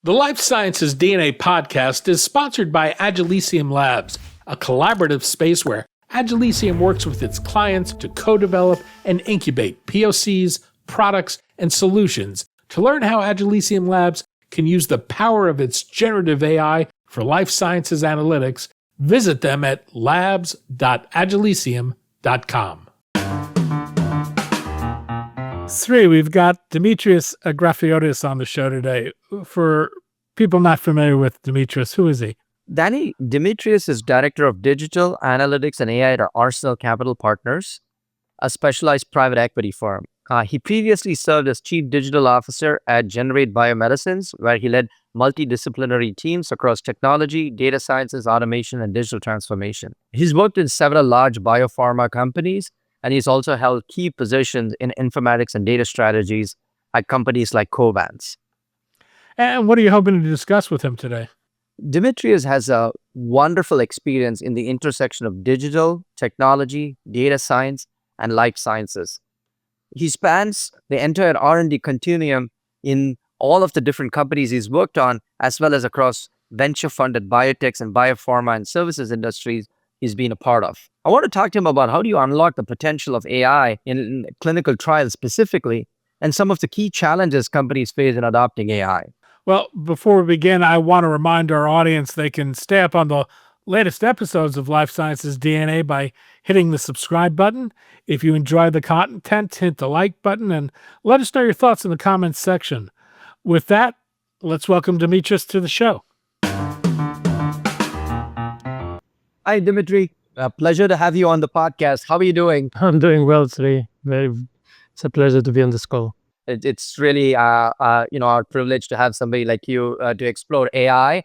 The Life Sciences DNA podcast is sponsored by Agilicium Labs, a collaborative space where Agilicium works with its clients to co-develop and incubate POCs, products, and solutions. To learn how Agilicium Labs can use the power of its generative AI for life sciences analytics, visit them at labs.agilicium.com. Sri, we've got Dimitris Agrafiotis on the show today. For people not familiar with Dimitris, who is he? Danny, Dimitris is Director of Digital Analytics and AI at Arsenal Capital Partners, a specialized private equity firm. He previously served as Chief Digital Officer at Generate Biomedicines, where he led multidisciplinary teams across technology, data sciences, automation, and digital transformation. He's worked in several large biopharma companies, and he's also held key positions in informatics and data strategies at companies like Covance. And what are you hoping to discuss with him today? Dimitris has a wonderful experience in the intersection of digital, technology, data science, and life sciences. He spans the entire R&D continuum in all of the different companies he's worked on, as well as across venture-funded biotechs and biopharma and services industries he's been a part of. I want to talk to him about how do you unlock the potential of AI in clinical trials specifically, and some of the key challenges companies face in adopting AI. Well, before we begin, I want to remind our audience they can stay up on the latest episodes of Life Sciences DNA by hitting the subscribe button. If you enjoy the content, hit the like button and let us know your thoughts in the comments section. With that, let's welcome Dimitris to the show. Hi, Dimitri. Pleasure to have you on the podcast. How are you doing? I'm doing well, Sri. It's a pleasure to be on this call. It's really our privilege to have somebody like you to explore AI.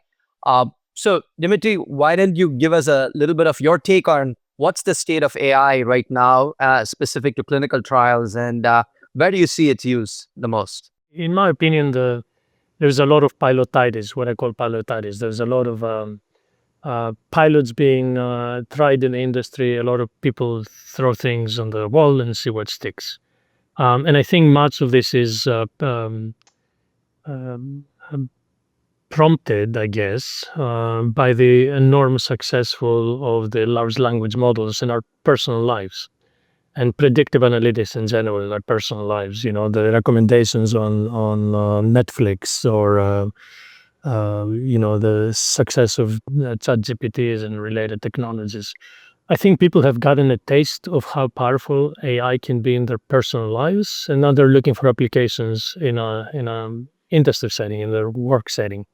So, Dimitri, why don't you give us a little bit of your take on what's the state of AI right now, specific to clinical trials, and where do you see its use the most? In my opinion, there's a lot of pilotitis, what I call pilotitis. There's a lot of pilots being tried in the industry. A lot of people throw things on the wall and see what sticks. And I think much of this is prompted, I guess, by the enormous successful of the large language models in our personal lives and predictive analytics in general in our personal lives. You know, the recommendations on Netflix or the success of ChatGPTs and related technologies. I think people have gotten a taste of how powerful AI can be in their personal lives, and now they're looking for applications in a industry setting, in their work setting.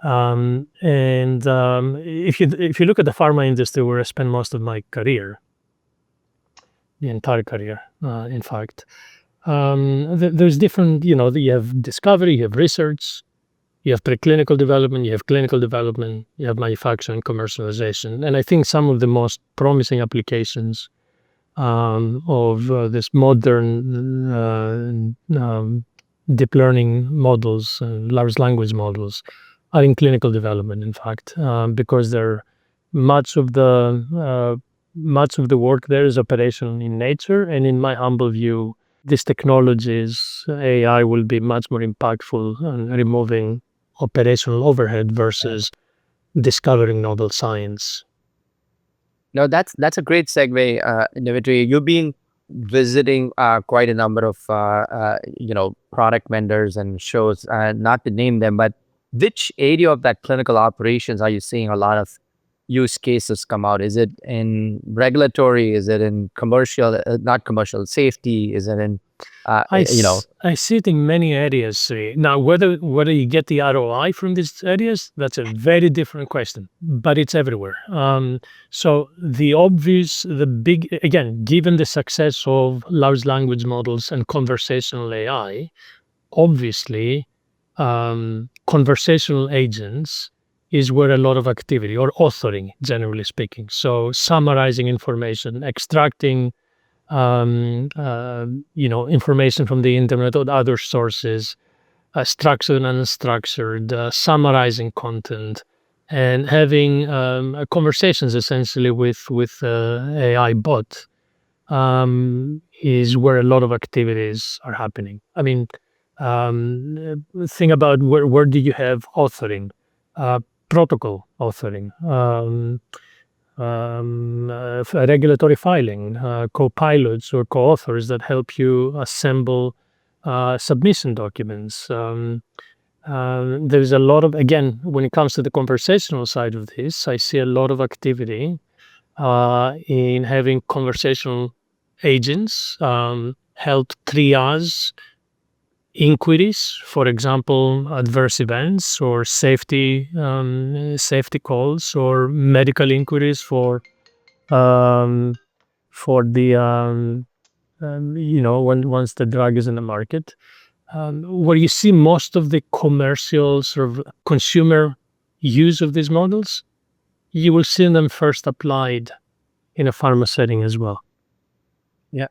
If you look at the pharma industry, where I spent most of my career, the entire career, in fact, there's different. You have discovery, you have research. You have preclinical development, you have clinical development, you have manufacturing, commercialization. And I think some of the most promising applications of this modern deep learning models, large language models, are in clinical development, in fact, because much of the work there is operational in nature. And in my humble view, these technologies, AI, will be much more impactful on removing operational overhead versus discovering novel science. No, that's a great segue, Dimitri. You've been visiting quite a number of product vendors and shows, not to name them, but which area of that clinical operations are you seeing a lot of use cases come out? Is it in regulatory? Is it in commercial, not commercial, safety? Is it in, I see it in many areas, Sri. Now, whether you get the ROI from these areas, that's a very different question, but it's everywhere. So again, given the success of large language models and conversational AI, obviously, conversational agents is where a lot of activity, or authoring, generally speaking. So summarizing information, extracting information from the internet or other sources, structured and unstructured, summarizing content, and having conversations essentially with AI bot is where a lot of activities are happening. I mean, Think about where do you have authoring, protocol authoring, regulatory filing, co-pilots or co-authors that help you assemble submission documents. There's a lot of, again, when it comes to the conversational side of this, I see a lot of activity in having conversational agents help triage inquiries, for example, adverse events or safety calls or medical inquiries um, for the once the drug is in the market. Where you see most of the commercial sort of consumer use of these models, you will see them first applied in a pharma setting as well. Yeah,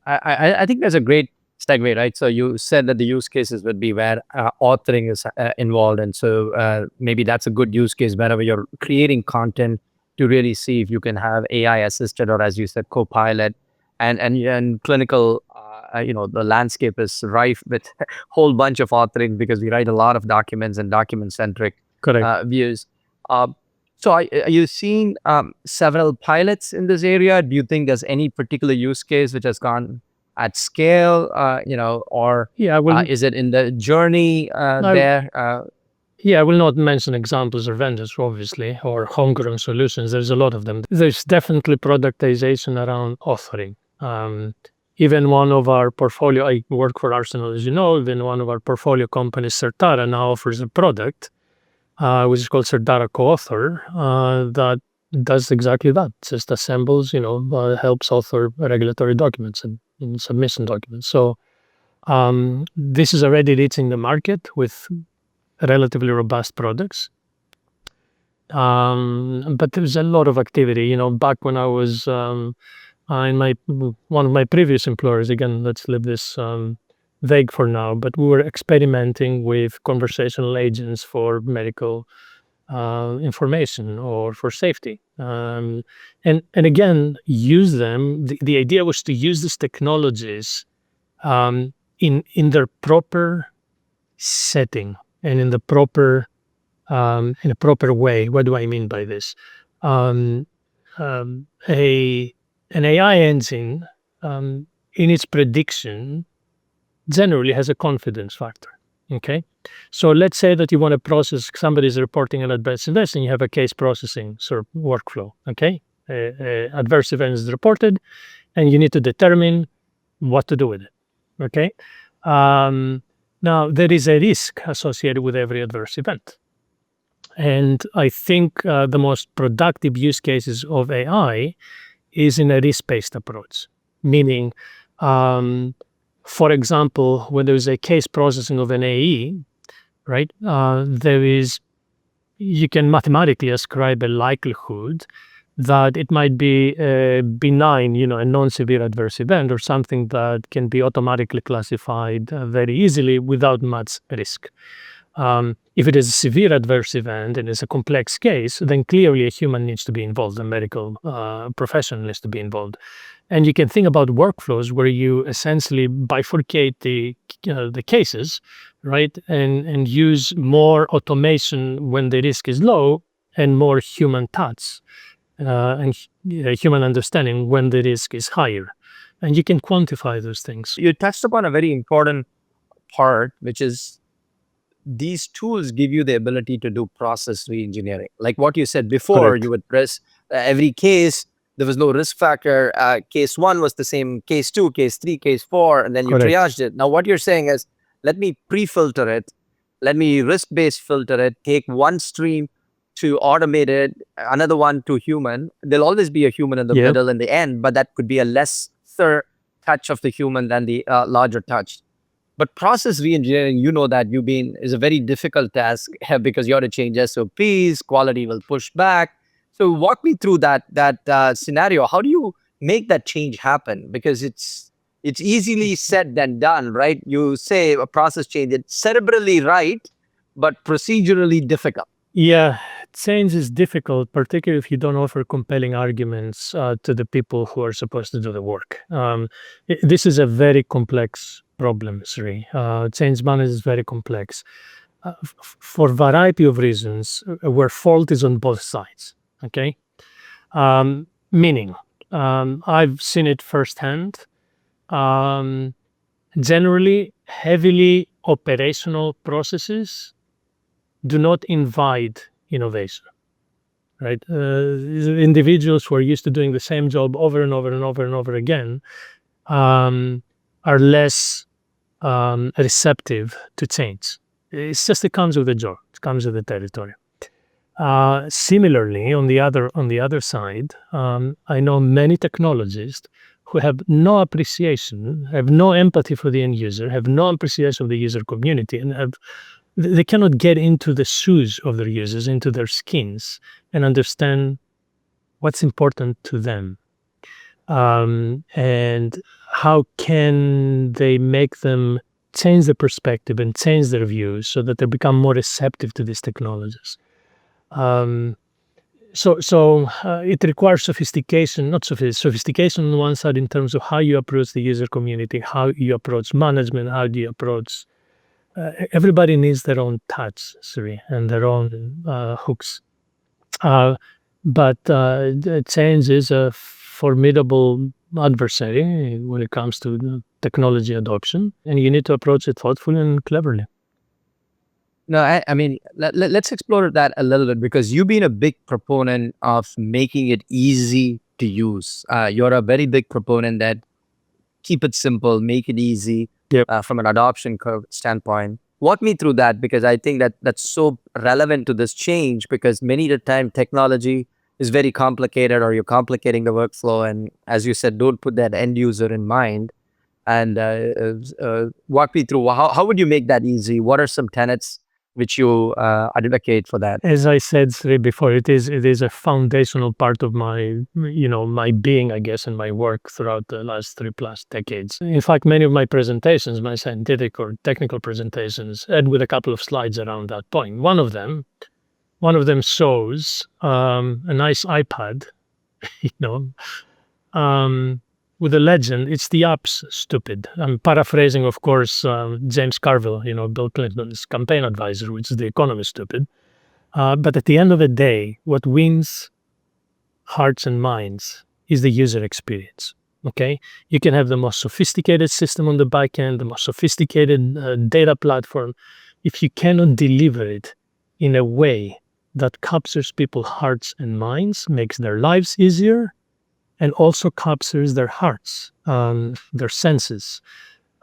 I think that's a great segue, right? So you said that the use cases would be where authoring is involved, and so maybe that's a good use case wherever you're creating content to really see if you can have AI assisted or, as you said, co-pilot, and clinical. The landscape is rife with a whole bunch of authoring because we write a lot of documents and document-centric Correct. views. So are you seeing several pilots in this area? Do you think there's any particular use case which has gone at scale, or Yeah, well, is it in the journey there? I will not mention examples or vendors, obviously, or homegrown solutions. There's a lot of them. There's definitely productization around authoring. Even one of our portfolio, I work for Arsenal, as you know, even one of our portfolio companies, Certara, now offers a product which is called Certara Co-Author that does exactly that. Just assembles, helps author regulatory documents and submission documents. So this is already reaching the market with relatively robust products. But there's a lot of activity. Back when I was in one of my previous employers, again, let's leave this vague for now, but we were experimenting with conversational agents for medical information or for safety. And again, use them. The idea was to use these technologies in their proper setting and in a proper way. What do I mean by this? An AI engine in its prediction generally has a confidence factor. Okay, so let's say that you want to process, somebody's reporting an adverse event and you have a case processing sort of workflow. Okay, adverse event is reported and you need to determine what to do with it. Okay, now there is a risk associated with every adverse event. And I think the most productive use cases of AI is in a risk-based approach, meaning, for example, when there is a case processing of an AE, right, you can mathematically ascribe a likelihood that it might be a benign, a non-severe adverse event or something that can be automatically classified very easily without much risk. If it is a severe adverse event and it's a complex case, then clearly a human needs to be involved, a medical professional needs to be involved. And you can think about workflows where you essentially bifurcate the cases, right, and use more automation when the risk is low and more human touch and human understanding when the risk is higher. And you can quantify those things. You touched upon a very important part, which is these tools give you the ability to do process reengineering. Like what you said before, Correct. you would press every case, there was no risk factor. Case 1 was the same, case 2, case 3, case 4, and then you Correct. triaged it. Now what you're saying is, let me pre-filter it, let me risk-based filter it, take one stream to automate it, another one to human. There'll always be a human in the Yep. middle in the end, but that could be a lesser touch of the human than the larger touch. But process reengineering, is a very difficult task because you have to change SOPs, quality will push back. So walk me through that scenario. How do you make that change happen? Because it's easily said than done, right? You say a process change, it's cerebrally right, but procedurally difficult. Yeah, change is difficult, particularly if you don't offer compelling arguments to the people who are supposed to do the work. This is a very complex problem, Sri. Change management is very complex for a variety of reasons where fault is on both sides. Okay, meaning I've seen it firsthand. Generally, heavily operational processes do not invite innovation. Right, individuals who are used to doing the same job over and over and over and over again are less receptive to change. It's just it comes with the job. It comes with the territory. Similarly, on the other side, I know many technologists who have no appreciation, have no empathy for the end user, have no appreciation of the user community, and they cannot get into the shoes of their users, into their skins, and understand what's important to them, and how can they make them change their perspective and change their views so that they become more receptive to these technologies. So it requires sophistication, not sophistication on one side in terms of how you approach the user community, how you approach management, how do you approach. Everybody needs their own touch, Sri, and their own hooks. But change is a formidable adversary when it comes to technology adoption, and you need to approach it thoughtfully and cleverly. No, I mean, let's explore that a little bit, because you've been a big proponent of making it easy to use. You're a very big proponent that keep it simple, make it easy. Yep. From an adoption curve standpoint. Walk me through that, because I think that that's so relevant to this change, because many of the time technology is very complicated, or you're complicating the workflow. And as you said, don't put that end user in mind. And walk me through how would you make that easy? What are some tenets which you advocate for that? As I said, Sri, before, it is a foundational part of my my being, I guess, and my work throughout the last 3+ decades. In fact, many of my presentations, my scientific or technical presentations, end with a couple of slides around that point. One of them shows a nice iPad, with a legend. It's the app's stupid. I'm paraphrasing, of course, James Carville, Bill Clinton's campaign advisor, which is the economy stupid. But at the end of the day, what wins hearts and minds is the user experience. Okay, you can have the most sophisticated system on the back end, the most sophisticated data platform. If you cannot deliver it in a way that captures people's hearts and minds, makes their lives easier, and also captures their hearts, their senses,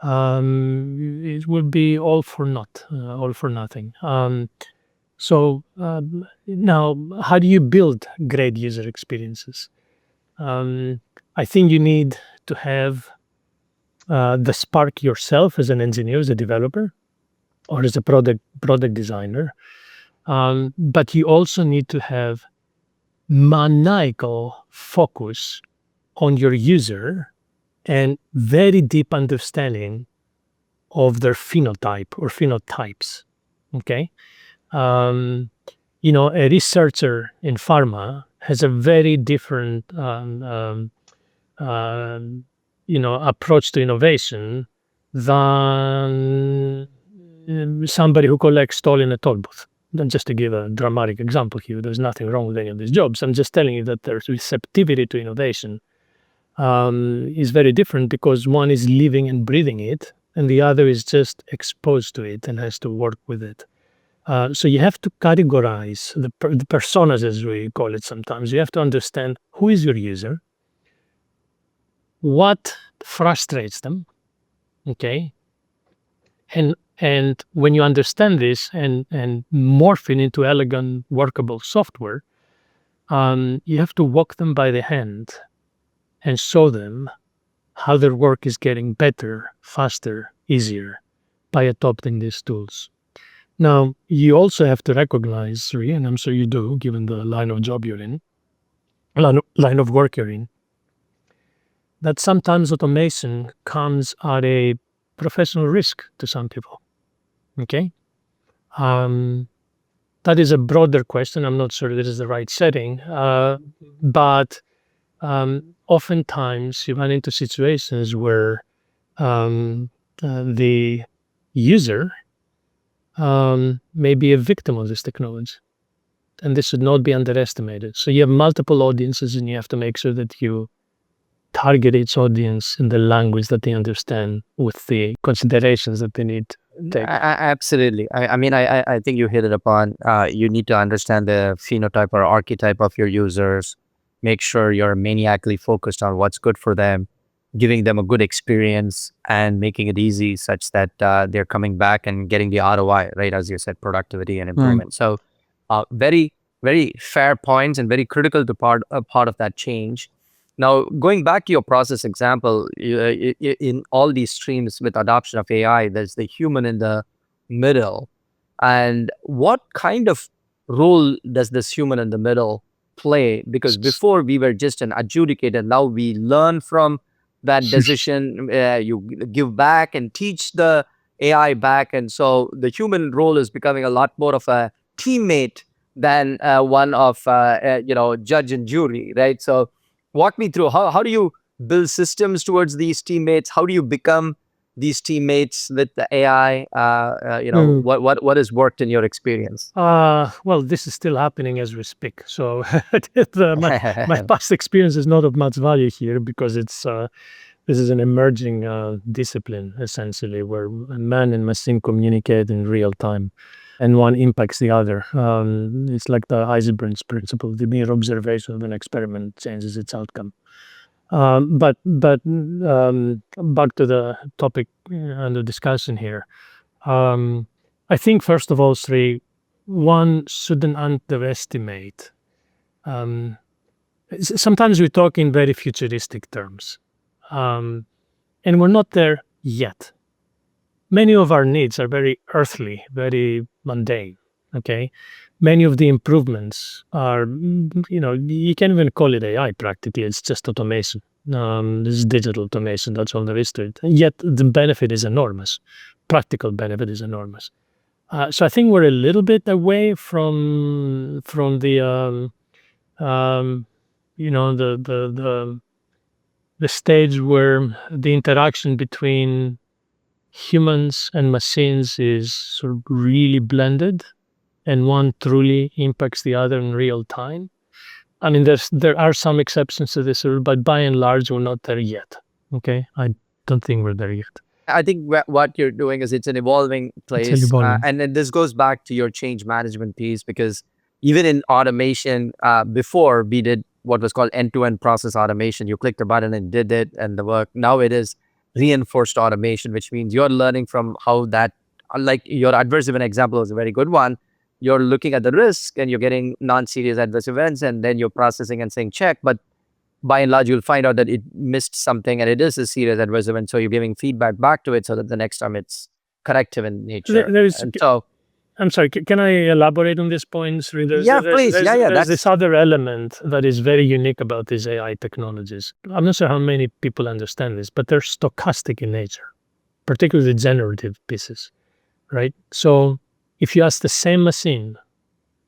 it will be all for nothing. So now, how do you build great user experiences? I think you need to have the spark yourself as an engineer, as a developer, or as a product designer. But you also need to have maniacal focus on your user and very deep understanding of their phenotype or phenotypes. Okay, a researcher in pharma has a very different approach to innovation than somebody who collects toll in a toll booth. And just to give a dramatic example here, there's nothing wrong with any of these jobs. I'm just telling you that their receptivity to innovation is very different, because one is living and breathing it, and the other is just exposed to it and has to work with it. So you have to categorize the personas, as we call it sometimes. You have to understand who is your user, what frustrates them, okay? And when you understand this and morph it into elegant, workable software, you have to walk them by the hand and show them how their work is getting better, faster, easier by adopting these tools. Now, you also have to recognize, Sri, and I'm sure you do, given the line of job you're in, line of work you're in, that sometimes automation comes at a professional risk to some people. Okay? That is a broader question. I'm not sure this is the right setting, but oftentimes you run into situations where the user may be a victim of this technology. And this should not be underestimated. So you have multiple audiences, and you have to make sure that you target each audience in the language that they understand with the considerations that they need to take. Absolutely. I think you hit it upon. You need to understand the phenotype or archetype of your users. Make sure you're maniacally focused on what's good for them, giving them a good experience, and making it easy such that they're coming back and getting the ROI, right? As you said, productivity and improvement. So very, very fair points and very critical to part of that change. Now, going back to your process example, in all these streams with adoption of AI, there's the human in the middle. And what kind of role does this human in the middle play? Because before we were just an adjudicator, now we learn from that decision, you give back and teach the AI back. And so the human role is becoming a lot more of a teammate than one of, judge and jury, right? So walk me through, how do you build systems towards these teammates? How do you become these teammates with the AI? What has worked in your experience? Well, this is still happening as we speak. So my past experience is not of much value here, because this is an emerging discipline, essentially, where man and machine communicate in real time, and one impacts the other. It's like the Heisenberg's principle: the mere observation of an experiment changes its outcome. But back to the topic under discussion here. I think, first of all, Sri, one shouldn't underestimate. Sometimes we talk in very futuristic terms, and we're not there yet. Many of our needs are very earthly, very mundane. Okay, many of the improvements are, you can't even call it AI practically. It's just automation. This is digital automation. That's all there is to it. And yet the benefit is enormous. Practical benefit is enormous. So I think we're a little bit away from the the stage where the interaction between humans and machines is sort of really blended, and one truly impacts the other in real time. I mean, there are some exceptions to this rule, but by and large, we're not there yet. Okay, I don't think we're there yet. I think what you're doing is it's an evolving place. And then this goes back to your change management piece, because even in automation, before we did what was called end-to-end process automation. You clicked a button and did it and the work. Now it is reinforced automation, which means you're learning from how that, like your adverse event example is a very good one. You're looking at the risk and you're getting non-serious adverse events, and then you're processing and saying check. But by and large, you'll find out that it missed something and it is a serious adverse event. So you're giving feedback back to it so that the next time it's corrective in nature. I'm sorry, can I elaborate on this point? Please. There's this other element that is very unique about these AI technologies. I'm not sure how many people understand this, but they're stochastic in nature, particularly the generative pieces, right? So if you ask the same machine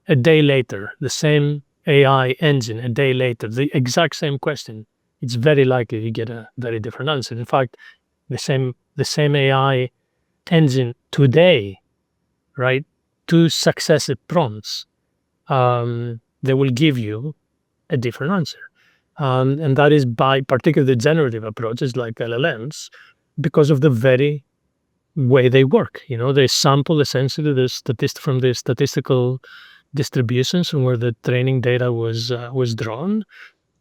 a day later, the same AI engine a day later, the exact same question, it's very likely you get a very different answer. In fact, the same AI engine today, right? 2 successive prompts, they will give you a different answer. And that is by particularly generative approaches like LLMs, because of the very way they work. You know, they sample essentially from the statistical distributions from where the training data was drawn,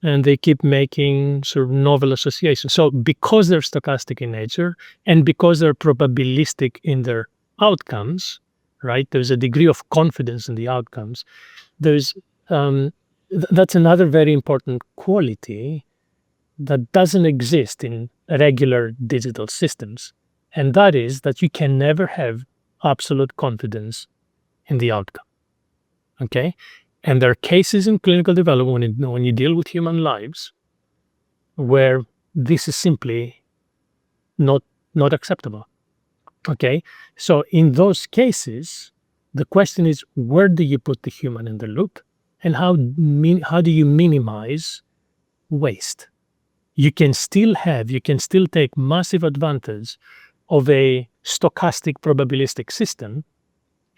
and they keep making sort of novel associations. So because they're stochastic in nature and because they're probabilistic in their outcomes, right? There's a degree of confidence in the outcomes. There's that's another very important quality that doesn't exist in regular digital systems, and that is that you can never have absolute confidence in the outcome. Okay, and there are cases in clinical development when you deal with human lives where this is simply not acceptable. Okay, so in those cases, the question is, where do you put the human in the loop, and how do you minimize waste? You can still take massive advantage of a stochastic probabilistic system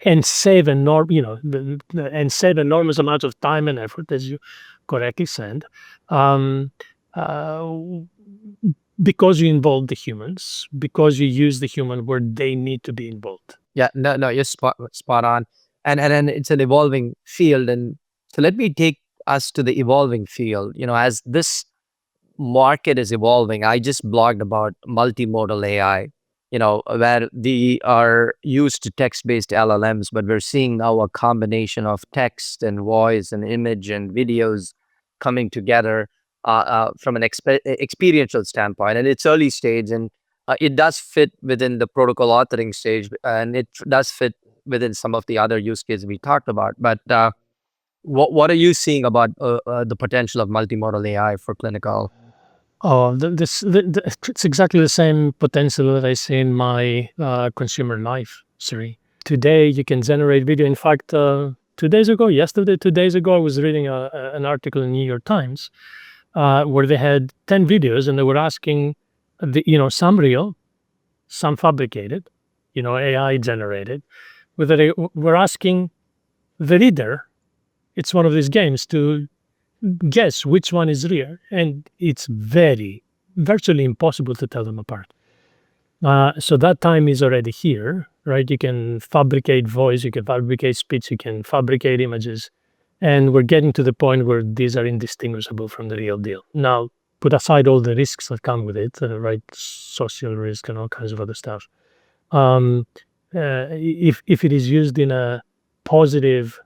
and save and save enormous amounts of time and effort, as you correctly said, um, uh, because you involve the humans, because you use the human where they need to be involved. Yeah, no, you're spot on, and it's an evolving field, and so let me take us to the evolving field. As this market is evolving, I just blogged about multimodal AI. Where they are used to text-based LLMs, but we're seeing now a combination of text and voice and image and videos coming together from an experiential standpoint. And it's early stage, and it does fit within the protocol authoring stage, and it does fit within some of the other use cases we talked about. But what are you seeing about the potential of multimodal AI for clinical? Oh, it's exactly the same potential that I see in my consumer life, Siri. Today, you can generate video. In fact, 2 days ago, 2 days ago, I was reading an article in New York Times where they had 10 videos and they were asking, some real, some fabricated, AI generated, whether they were asking the reader, it's one of these games, to guess which one is real, and it's virtually impossible to tell them apart. So that time is already here, right? You can fabricate voice, you can fabricate speech, you can fabricate images, and we're getting to the point where these are indistinguishable from the real deal. Now, put aside all the risks that come with it, right? Social risk and all kinds of other stuff. If it is used in a positive,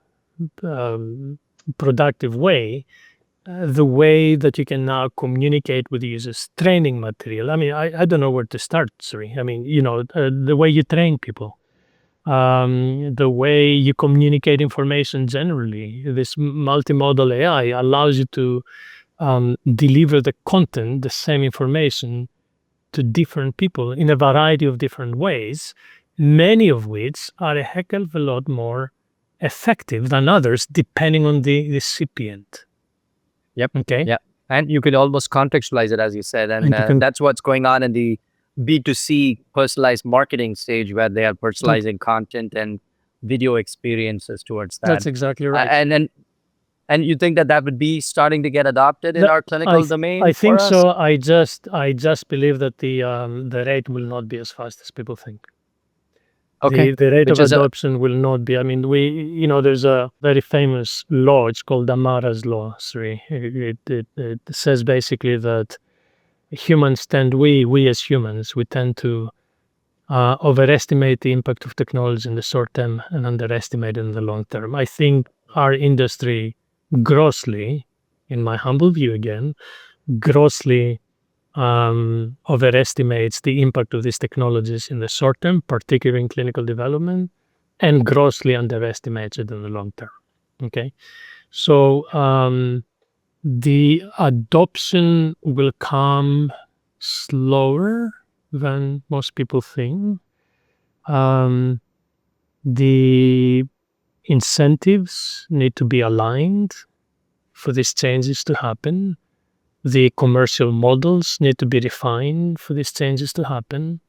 productive way, the way that you can now communicate with the users, training material. I mean, I don't know where to start, sorry. I mean, the way you train people, the way you communicate information generally. This multimodal AI allows you to deliver the content, the same information, to different people in a variety of different ways, many of which are a heck of a lot more effective than others, depending on the recipient. Yep. Okay. Yeah. And you could almost contextualize it, as you said. And And you can- that's what's going on in the B2C personalized marketing stage, where they are personalizing content and video experiences towards that. That's exactly right. And you think that would be starting to get adopted in our clinical domain? I think for us? so. I just believe that the rate will not be as fast as people think. Okay. The rate Which of is adoption will not be. I mean, there's a very famous law. It's called Amara's law. Sri. It says basically that we as humans, we tend to overestimate the impact of technology in the short term and underestimate it in the long term. I think our industry grossly, in my humble view again, grossly overestimates the impact of these technologies in the short term, particularly in clinical development, and grossly underestimates it in the long term. Okay, so the adoption will come slower than most people think. The incentives need to be aligned for these changes to happen. The commercial models need to be refined for these changes to happen.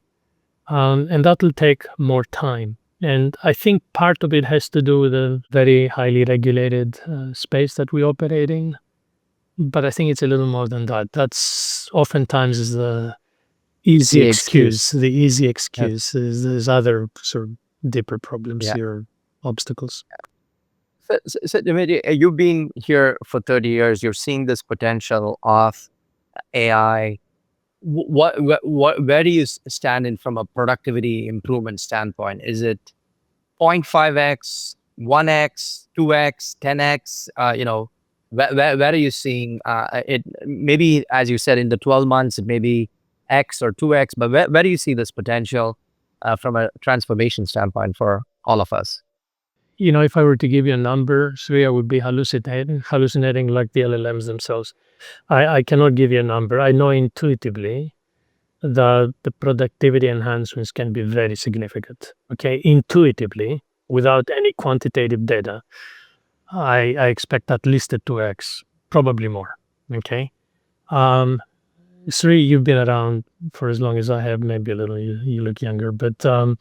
And that will take more time. And I think part of it has to do with a very highly regulated space that we operate in. But I think it's a little more than that. That's oftentimes is the easy excuse. The easy excuse. There's other sort of deeper problems here, obstacles. So Dimitri, you've been here for 30 years. You're seeing this potential of AI. Where do you stand in from a productivity improvement standpoint? Is it 0.5x, 1x, 2x, 10x? Where are you seeing it? Maybe, as you said, in the 12 months, it may be X or 2x, but where do you see this potential from a transformation standpoint for all of us? If I were to give you a number, Sri, I would be hallucinating like the LLMs themselves. I cannot give you a number. I know intuitively that the productivity enhancements can be very significant. Okay, intuitively, without any quantitative data, I expect at least a 2x, probably more. Okay, Sri, you've been around for as long as I have, maybe a little. You look younger, but the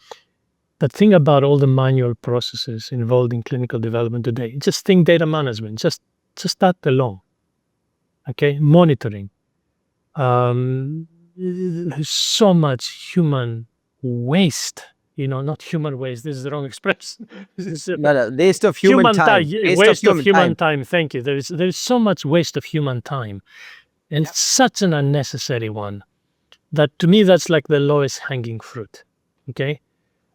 thing about all the manual processes involved in clinical development today, just think data management, just that alone. Okay, monitoring. There's so much human waste. Not human waste. This is the wrong expression. This is, Waste of human time. Waste of human time. Thank you. There's so much waste of human time, and such an unnecessary one. That to me, that's like the lowest hanging fruit. Okay,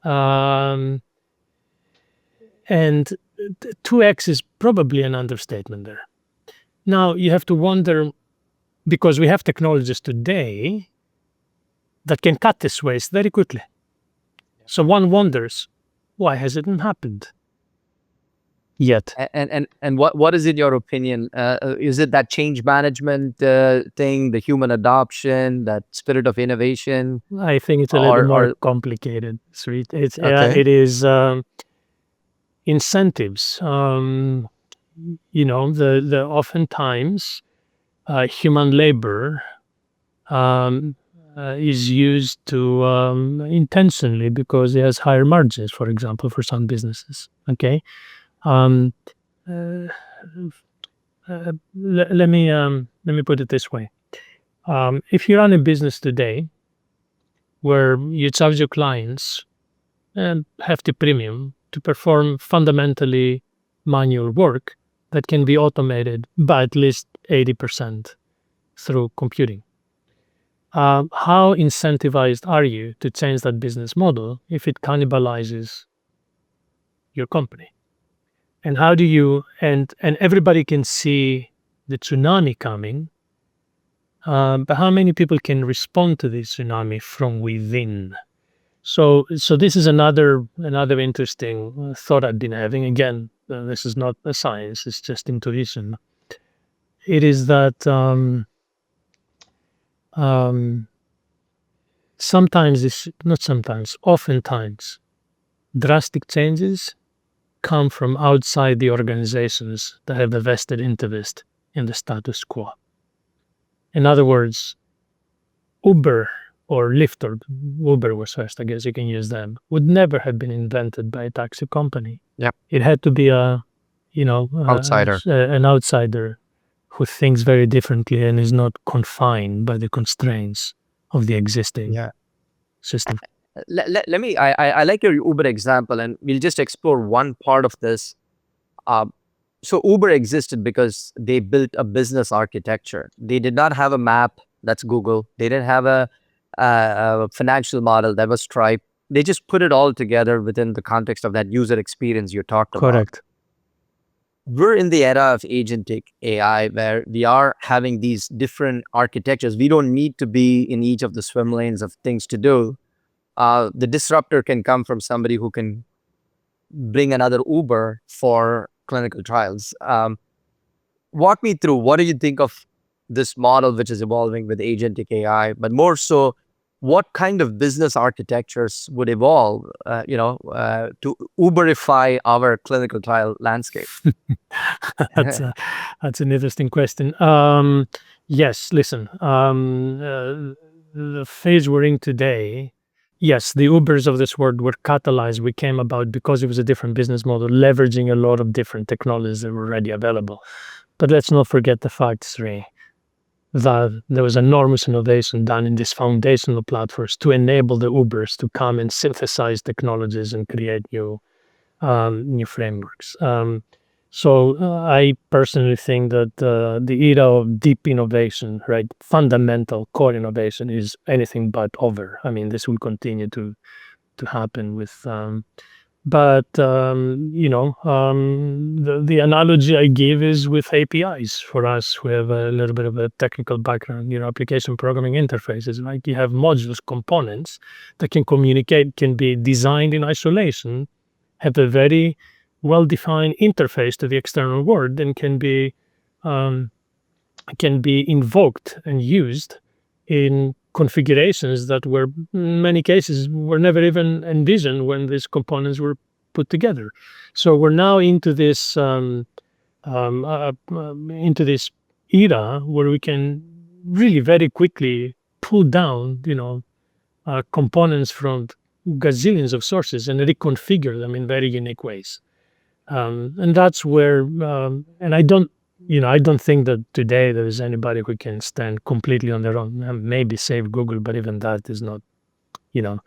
and 2x is probably an understatement there. Now you have to wonder, because we have technologies today that can cut this waste very quickly. So one wonders, why has it not happened yet? And what is, in your opinion, is it that change management thing, the human adoption, that spirit of innovation? I think it's a little more complicated. It is incentives. The oftentimes human labor is used to intentionally because it has higher margins, for example, for some businesses. Okay. Let me put it this way. If you run a business today where you charge your clients a hefty premium to perform fundamentally manual work that can be automated by at least 80% through computing, how incentivized are you to change that business model if it cannibalizes your company? And how do you, and everybody can see the tsunami coming, but how many people can respond to this tsunami from within? So this is another interesting thought I've been having. Again, this is not a science, it's just intuition. It is that oftentimes, drastic changes come from outside the organizations that have a vested interest in the status quo. In other words, Uber or Lyft, or Uber was first, I guess you can use them, would never have been invented by a taxi company. Yeah. It had to be outsider. An outsider who thinks very differently and is not confined by the constraints of the existing system. Let me, I like your Uber example, and we'll just explore one part of this. So Uber existed because they built a business architecture. They did not have a map, that's Google. They didn't have a financial model, that was Stripe. They just put it all together within the context of that user experience you talked about. Correct. We're in the era of agentic AI where we are having these different architectures. We don't need to be in each of the swim lanes of things to do. The disruptor can come from somebody who can bring another Uber for clinical trials. Walk me through, what do you think of this model which is evolving with agentic AI, but more so, what kind of business architectures would evolve, to Uberify our clinical trial landscape? That's an interesting question. Yes, listen, the phase we're in today, yes, the Ubers of this world were catalyzed. We came about because it was a different business model, leveraging a lot of different technologies that were already available. But let's not forget the fact, Sri, that there was enormous innovation done in these foundational platforms to enable the Ubers to come and synthesize technologies and create new frameworks. So I personally think that the era of deep innovation, right, fundamental core innovation, is anything but over. I mean, this will continue to happen with. The analogy I give is with APIs. For us who have a little bit of a technical background, application programming interfaces, right? You have modules, components that can communicate, can be designed in isolation, have a very well-defined interface to the external world, and can be invoked and used in configurations that were, in many cases, were never even envisioned when these components were put together. So we're now into this era where we can really very quickly pull down, components from gazillions of sources and reconfigure them in very unique ways. And that's where, and I don't think that today there is anybody who can stand completely on their own. Maybe save Google, but even that is not, you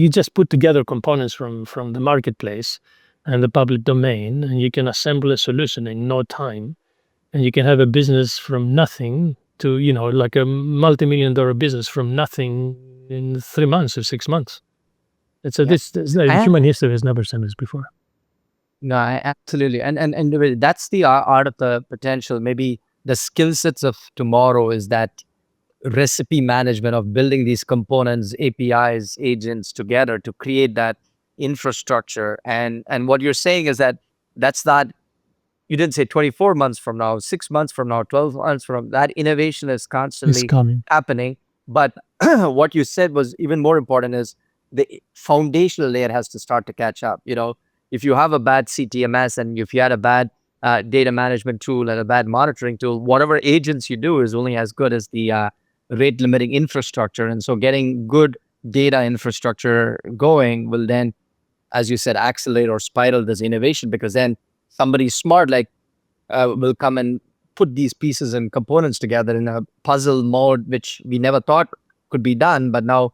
just put together components from the marketplace and the public domain, and you can assemble a solution in no time, and you can have a business from nothing to, like a multi-million-dollar business from nothing in 3 months or 6 months. It's human history has never seen this before. No, absolutely. And that's the art of the potential. Maybe the skill sets of tomorrow is that recipe management of building these components, APIs, agents together to create that infrastructure. And what you're saying is that's not, you didn't say 24 months from now, 6 months from now, 12 months from that innovation is constantly happening. But what you said was even more important is the foundational layer has to start to catch up. If you have a bad CTMS and if you had a bad data management tool and a bad monitoring tool, whatever agents you do is only as good as the rate limiting infrastructure. And so getting good data infrastructure going will then, as you said, accelerate or spiral this innovation, because then somebody smart will come and put these pieces and components together in a puzzle mode, which we never thought could be done, but now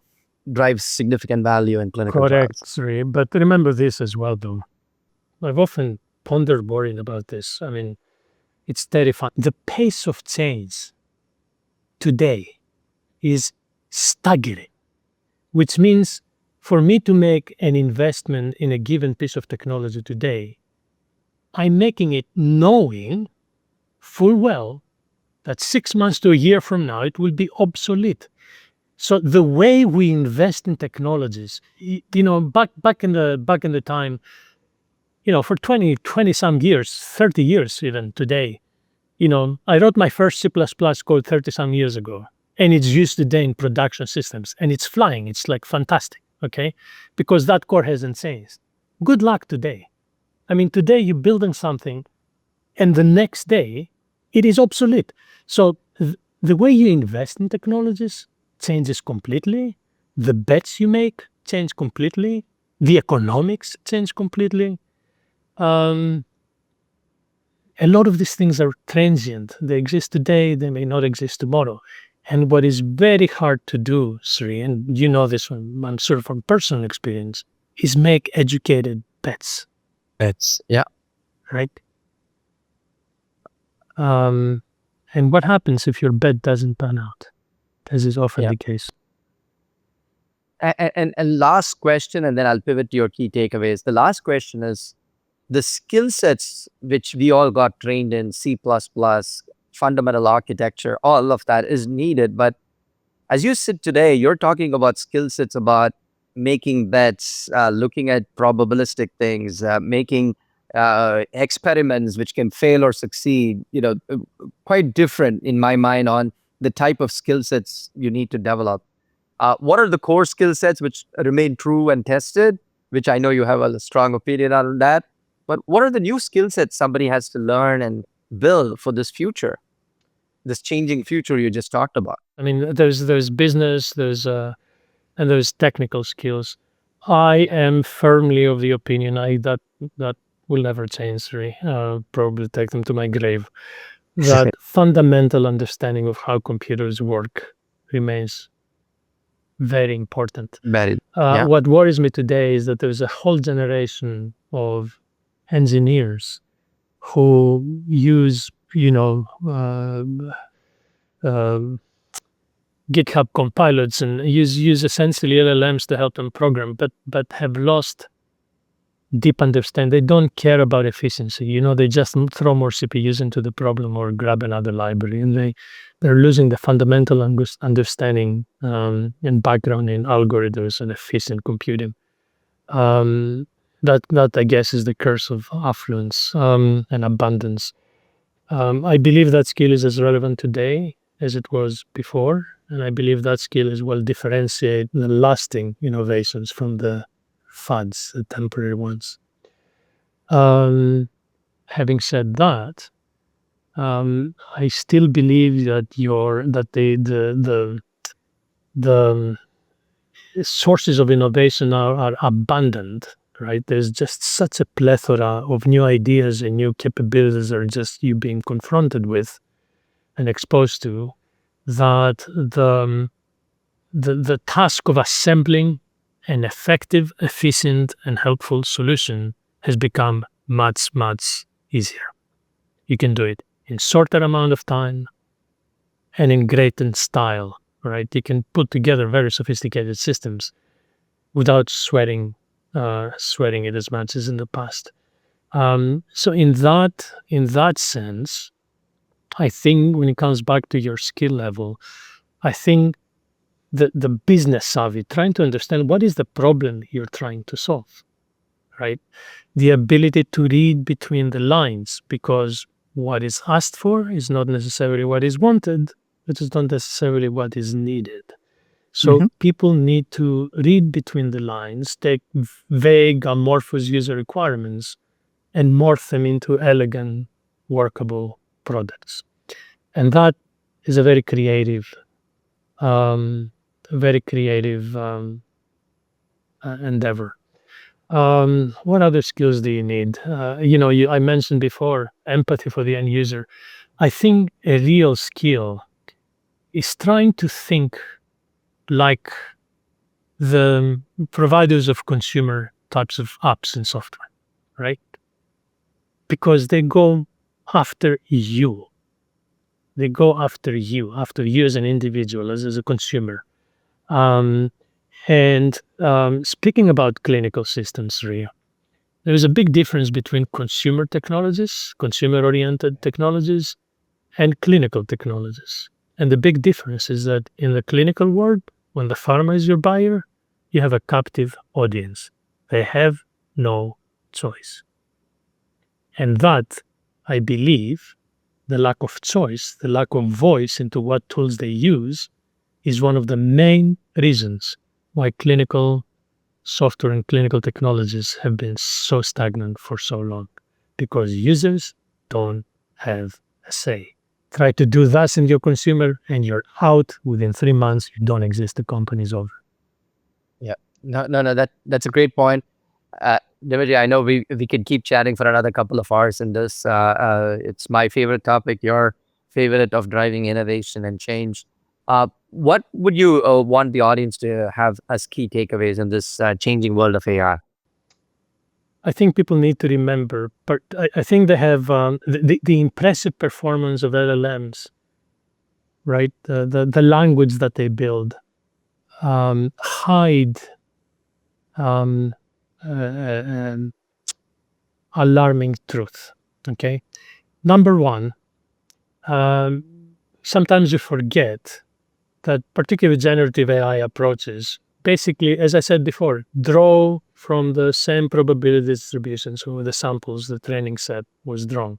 drives significant value in clinical trials. Correct, but remember this as well, though. I've often pondered worrying about this. I mean, it's terrifying. The pace of change today is staggering, which means for me to make an investment in a given piece of technology today, I'm making it knowing full well that 6 months to a year from now, it will be obsolete. So the way we invest in technologies, back in the time, for 20 some years, 30 years even today, I wrote my first C++ code 30 some years ago, and it's used today in production systems, and it's flying. It's like fantastic, okay? Because that core hasn't changed. Good luck today. I mean, today you're building something, and the next day it is obsolete. So the way you invest in technologies changes completely. The bets you make change completely. The economics change completely. A lot of these things are transient. They exist today, they may not exist tomorrow. And what is very hard to do, Sri, and you know this from sort of from personal experience, is make educated bets. Yeah. Right? And what happens if your bet doesn't pan out, as is often the case? And last question, and then I'll pivot to your key takeaways. The last question is the skill sets which we all got trained in, C++, fundamental architecture, all of that is needed. But as you sit today, you're talking about skill sets about making bets, looking at probabilistic things, making experiments which can fail or succeed, quite different in my mind on the type of skill sets you need to develop. What are the core skill sets which remain true and tested, which I know you have a strong opinion on that, but what are the new skill sets somebody has to learn and build for this future, this changing future you just talked about? I mean, there's business, and there's technical skills. I am firmly of the opinion that will never change, Sri. Probably take them to my grave. That fundamental understanding of how computers work remains very important. What worries me today is that there's a whole generation of engineers who use, GitHub compilots and use essentially LLMs to help them program, but have lost deep understanding. They don't care about efficiency. They just throw more CPUs into the problem or grab another library, and they're losing the fundamental understanding and background in algorithms and efficient computing. That I guess is the curse of affluence and abundance. I believe that skill is as relevant today as it was before, and I believe that skill is will differentiate the lasting innovations from the fads, the temporary ones. Having said that, I still believe that the sources of innovation are abundant, right? There's just such a plethora of new ideas and new capabilities that are just you being confronted with and exposed to, that the task of assembling an effective, efficient, and helpful solution has become much, much easier. You can do it in shorter amount of time and in greater style, right? You can put together very sophisticated systems without sweating it as much as in the past. So in that sense, I think when it comes back to your skill level, I think the business savvy, trying to understand what is the problem you're trying to solve, right? The ability to read between the lines, because what is asked for is not necessarily what is wanted, which is not necessarily what is needed. So people need to read between the lines, take vague, amorphous user requirements, and morph them into elegant, workable products. And that is a very creative endeavor. What other skills do you need? I mentioned before empathy for the end user. I think a real skill is trying to think like the providers of consumer types of apps and software, right? Because they go after you. They go after you as an individual, as a consumer. Speaking about clinical systems, Ria, there is a big difference between consumer technologies, consumer-oriented technologies, and clinical technologies. And the big difference is that in the clinical world, when the pharma is your buyer, you have a captive audience. They have no choice. And that, I believe, the lack of choice, the lack of voice into what tools they use, is one of the main reasons why clinical software and clinical technologies have been so stagnant for so long, because users don't have a say. Try to do that in your consumer and you're out within 3 months. You don't exist. The company's over. Yeah. No. That's a great point. Dimitri, I know we could keep chatting for another couple of hours in this. It's my favorite topic, your favorite of driving innovation and change. What would you want the audience to have as key takeaways in this changing world of AI? I think people need to remember, but I think they have the impressive performance of LLMs, right? The language that they build hide alarming truth. Okay, number one, sometimes you forget that particularly generative AI approaches basically, as I said before, draw from the same probability distribution. So the samples, the training set was drawn,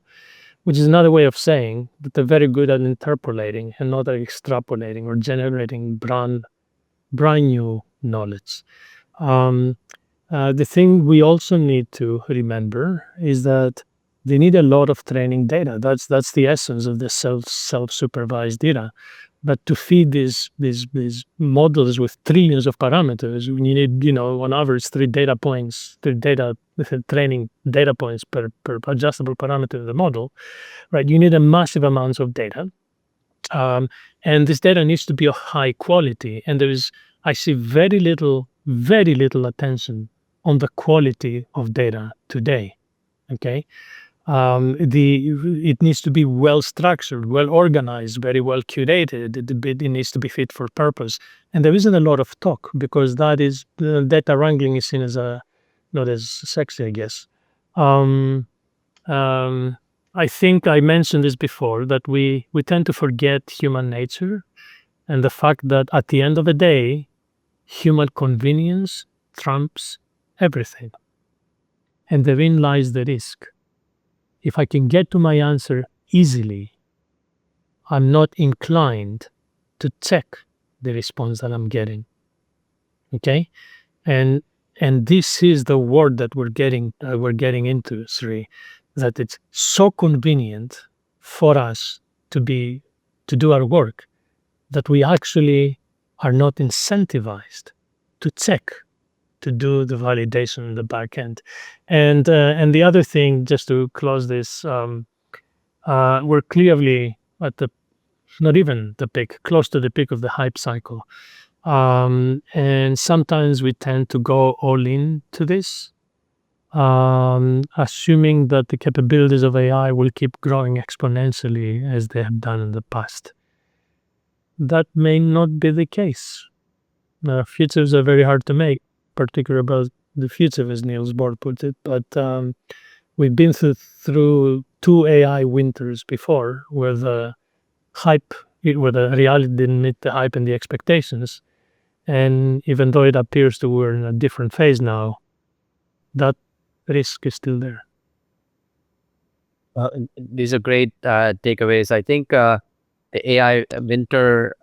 which is another way of saying that they're very good at interpolating and not at extrapolating or generating brand new knowledge. The thing we also need to remember is that they need a lot of training data. That's the essence of the self-supervised data. But to feed these models with trillions of parameters, you need, on average, 3 data points, training data points per adjustable parameter of the model, right? You need a massive amounts of data. And this data needs to be of high quality. And I see very little attention on the quality of data today. Okay. It needs to be well structured, well organized, very well curated. It needs to be fit for purpose. And there isn't a lot of talk because data wrangling is seen as not as sexy, I guess. I think I mentioned this before, that we tend to forget human nature and the fact that at the end of the day, human convenience trumps everything. And therein lies the risk. If I can get to my answer easily, I'm not inclined to check the response that I'm getting. Okay? And this is the word that we're getting into, Sri, that it's so convenient for us to do our work that we actually are not incentivized to check, to do the validation in the back end. And the other thing, just to close this, we're clearly at the not even the peak, close to the peak of the hype cycle. And sometimes we tend to go all in to this, assuming that the capabilities of AI will keep growing exponentially as they have done in the past. That may not be the case. Futures are very hard to make, particularly about the future, as Niels Bohr put it. But we've been through 2 AI winters before, where the reality didn't meet the hype and the expectations. And even though it appears that we're in a different phase now, that risk is still there. These are great takeaways. I think the AI winter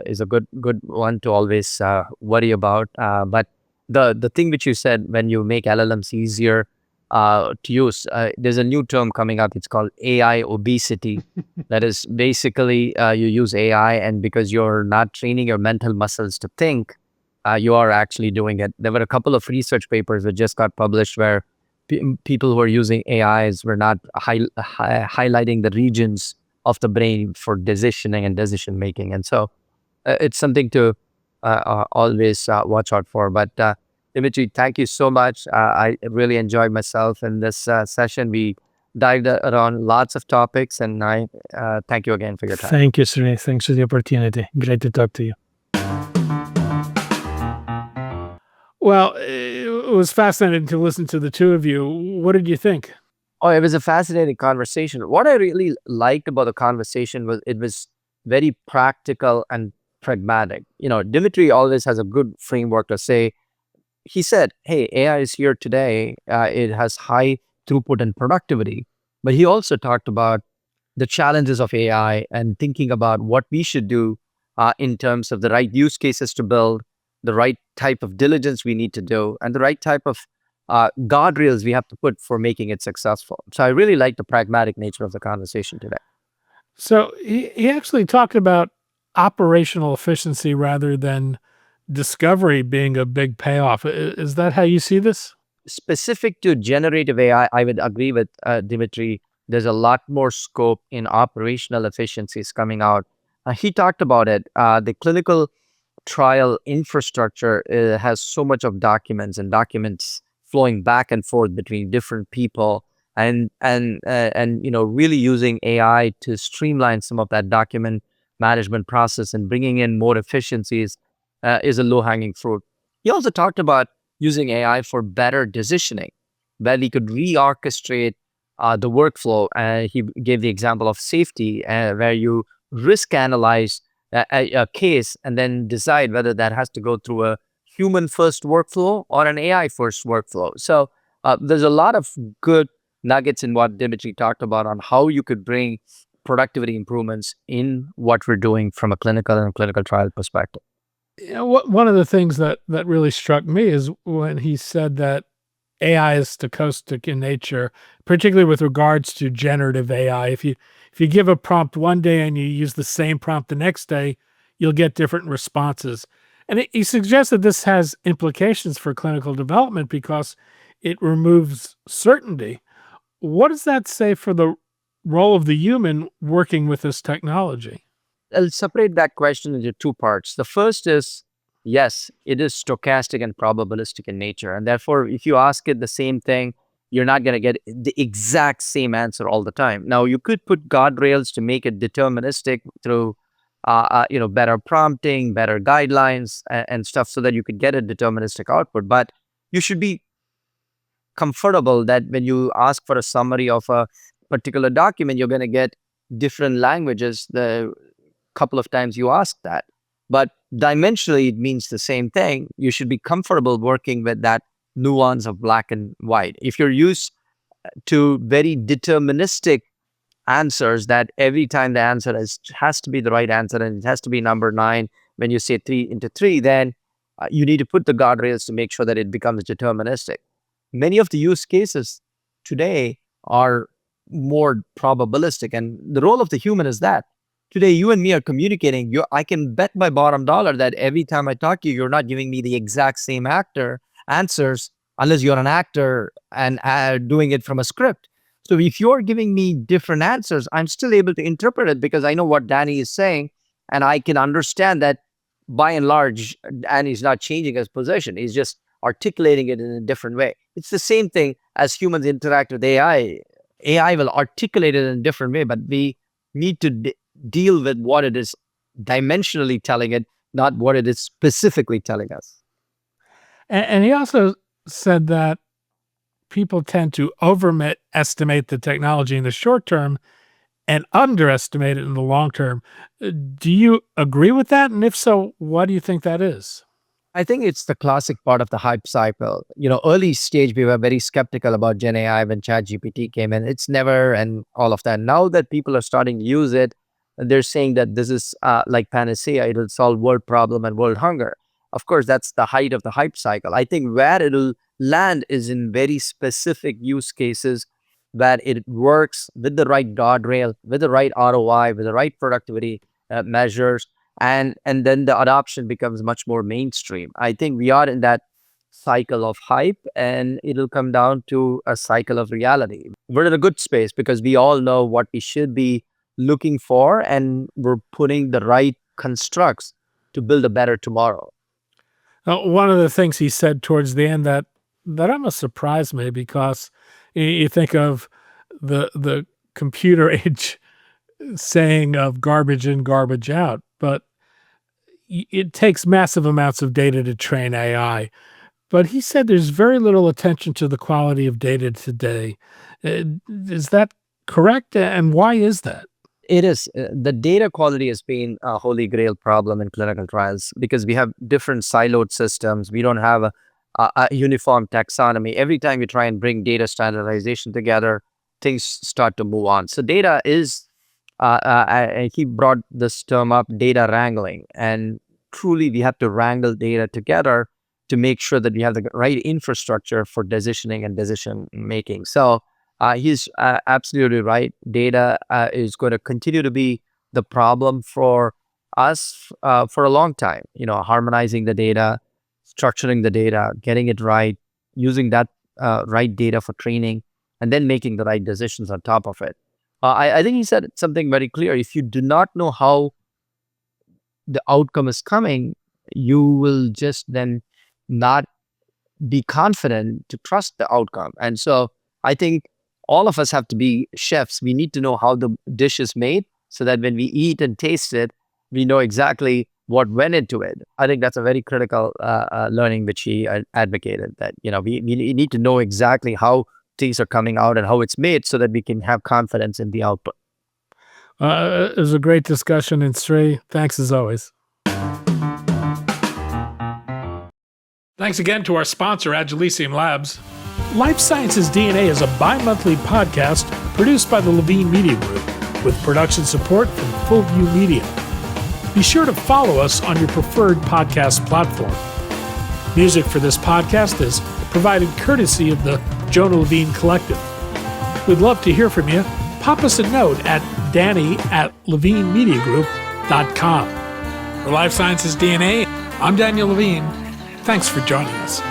is a good one to always worry about. But the thing which you said, when you make LLMs easier to use, there's a new term coming up. It's called AI obesity. That is basically you use AI, and because you're not training your mental muscles to think, you are actually doing it. There were a couple of research papers that just got published where people who are using AIs were not highlighting the regions of the brain for decisioning and decision making. And so it's something to always watch out for. But Dimitri, thank you so much. I really enjoyed myself in this session. We dived around lots of topics, and I thank you again for your time. Thank you, Srini. Thanks for the opportunity. Great to talk to you. Well, it was fascinating to listen to the two of you. What did you think? Oh, it was a fascinating conversation. What I really liked about the conversation was it was very practical and pragmatic. Dimitri always has a good framework to say. He said, hey, AI is here today. It has high throughput and productivity. But he also talked about the challenges of AI and thinking about what we should do in terms of the right use cases to build, the right type of diligence we need to do, and the right type of guardrails we have to put for making it successful. So I really like the pragmatic nature of the conversation today. So he actually talked about operational efficiency rather than discovery being a big payoff. Is that how you see this? Specific to generative AI, I would agree with Dimitri. There's a lot more scope in operational efficiencies coming out. He talked about it. The clinical trial infrastructure has so much of documents flowing back and forth between different people, and really using AI to streamline some of that document management process and bringing in more efficiencies is a low-hanging fruit. He also talked about using AI for better decisioning, where we could reorchestrate the workflow. He gave the example of safety, where you risk analyze a case and then decide whether that has to go through a human-first workflow or an AI-first workflow. So there's a lot of good nuggets in what Dimitri talked about on how you could bring productivity improvements in what we're doing from a clinical and clinical trial perspective. One of the things that really struck me is when he said that AI is stochastic in nature, particularly with regards to generative AI. If you give a prompt one day and you use the same prompt the next day, you'll get different responses. And he suggests that this has implications for clinical development because it removes certainty. What does that say for the role of the human working with this technology? I'll separate that question into 2 parts. The first is, yes, it is stochastic and probabilistic in nature. And therefore, if you ask it the same thing, you're not going to get the exact same answer all the time. Now, you could put guardrails to make it deterministic through better prompting, better guidelines and stuff, so that you could get a deterministic output. But you should be comfortable that when you ask for a summary of a particular document, you're going to get different languages the couple of times you ask that. But dimensionally, it means the same thing. You should be comfortable working with that nuance of black and white. If you're used to very deterministic answers, that every time the answer has to be the right answer and it has to be number 9 when you say 3 into 3, then you need to put the guardrails to make sure that it becomes deterministic. Many of the use cases today are more probabilistic. And the role of the human is that today you and me are communicating. I can bet my bottom dollar that every time I talk to you, you're not giving me the exact same answers unless you're an actor and doing it from a script. So if you're giving me different answers, I'm still able to interpret it because I know what Danny is saying, and I can understand that by and large, Danny's not changing his position. He's just articulating it in a different way. It's the same thing as humans interact with AI. AI will articulate it in a different way, but we need to deal with what it is dimensionally telling it, not what it is specifically telling us. And he also said that people tend to overestimate the technology in the short term and underestimate it in the long term. Do you agree with that? And if so, what do you think that is? I think it's the classic part of the hype cycle. Early stage, we were very skeptical about Gen AI when ChatGPT came in. It's never and all of that. Now that people are starting to use it, they're saying that this is like panacea. It will solve world problem and world hunger. Of course, that's the height of the hype cycle. I think where it'll land is in very specific use cases where it works with the right guardrail, with the right ROI, with the right productivity measures, and then the adoption becomes much more mainstream. I think we are in that cycle of hype, and it'll come down to a cycle of reality. We're in a good space because we all know what we should be looking for, and we're putting the right constructs to build a better tomorrow. One of the things he said towards the end that almost surprised me, because you think of the computer age saying of garbage in, garbage out, but it takes massive amounts of data to train AI. But he said there's very little attention to the quality of data today. Is that correct? And why is that? It is. The data quality has been a holy grail problem in clinical trials because we have different siloed systems. We don't have a uniform taxonomy. Every time you try and bring data standardization together, things start to move on. So data is, he brought this term up, data wrangling. And truly, we have to wrangle data together to make sure that we have the right infrastructure for decisioning and decision making. So he's absolutely right. Data is going to continue to be the problem for us for a long time. Harmonizing the data, structuring the data, getting it right, using that right data for training, and then making the right decisions on top of it. I think he said something very clear. If you do not know how the outcome is coming, you will just then not be confident to trust the outcome. And so I think all of us have to be chefs. We need to know how the dish is made so that when we eat and taste it, we know exactly what went into it. I think that's a very critical learning which he advocated, that we need to know exactly how things are coming out and how it's made so that we can have confidence in the output. It was a great discussion, and Sri, thanks as always. Thanks again to our sponsor, Agilicium Labs. Life Sciences DNA is a bi-monthly podcast produced by the Levine Media Group with production support from Fullview Media. Be sure to follow us on your preferred podcast platform. Music for this podcast is provided courtesy of the Jonah Levine Collective. We'd love to hear from you. Pop us a note at danny@levinemediagroup.com. For Life Sciences DNA, I'm Daniel Levine. Thanks for joining us.